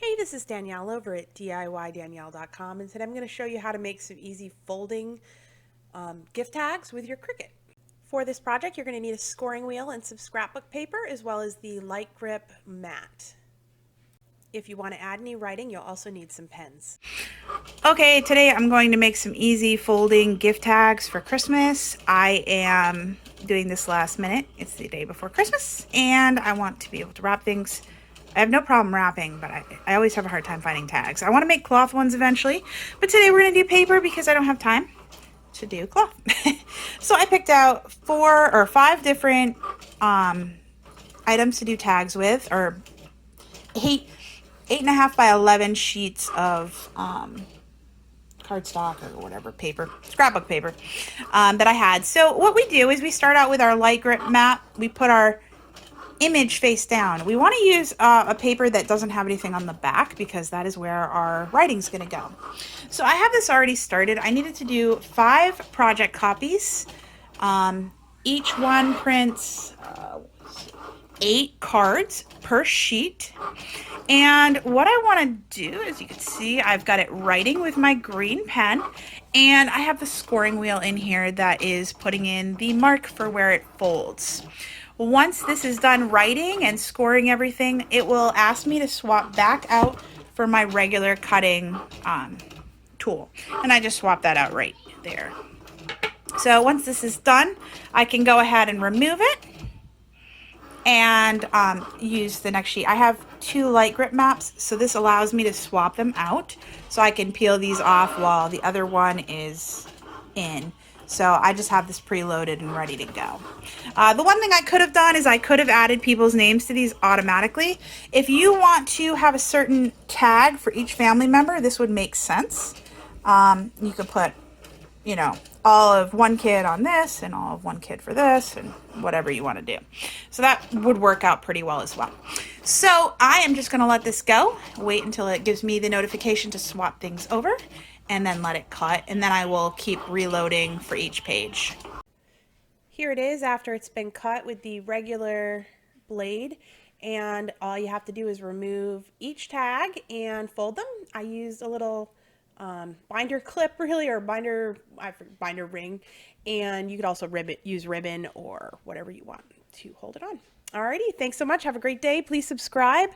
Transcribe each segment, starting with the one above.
Hey, this is Danielle over at DIYDanielle.com, and today I'm going to show you how to make some easy folding gift tags with your Cricut. For this project, you're going to need a scoring wheel and some scrapbook paper, as well as the light grip mat. If you want to add any writing, you'll also need some pens. Okay, today I'm going to make some easy folding gift tags for Christmas. I am doing this last minute. It's the day before Christmas, and I want to be able to wrap things. I have no problem wrapping, but I always have a hard time finding tags. I want to make cloth ones eventually, but today we're going to do paper because I don't have time to do cloth. So I picked out 4 or 5 different items to do tags with, or 8.5 by 11 sheets of cardstock or whatever paper, scrapbook paper that I had. So what we do is we start out with our light grip mat. We put our image face down. We want to use a paper that doesn't have anything on the back because that is where our writing's going to go. So I have this already started. I needed to do 5 project copies. Each one prints 8 cards per sheet. And what I want to do, as you can see, I've got it writing with my green pen, and I have the scoring wheel in here that is putting in the mark for where it folds. Once this is done writing and scoring everything, it will ask me to swap back out for my regular cutting tool. And I just swap that out right there. So once this is done, I can go ahead and remove it and use the next sheet. I have 2 light grip maps, so this allows me to swap them out so I can peel these off while the other one is in. So I just have this preloaded and ready to go. The one thing I could have done is I could have added people's names to these automatically. If you want to have a certain tag for each family member, this would make sense. You could put, you know, all of one kid on this and all of one kid for this and whatever you want to do. So that would work out pretty well as well. So I am just going to let this go, wait until it gives me the notification to swap things over, and then let it cut, and then I will keep reloading for each page. Here it is after it's been cut with the regular blade, and all you have to do is remove each tag and fold them. I used a little binder clip, really, or binder ring, and you could also use ribbon or whatever you want to hold it on. Alrighty, thanks so much. Have a great day. Please subscribe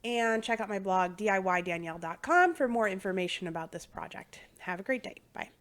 and check out my blog DIYDanielle.com for more information about this project. Have a great day. Bye.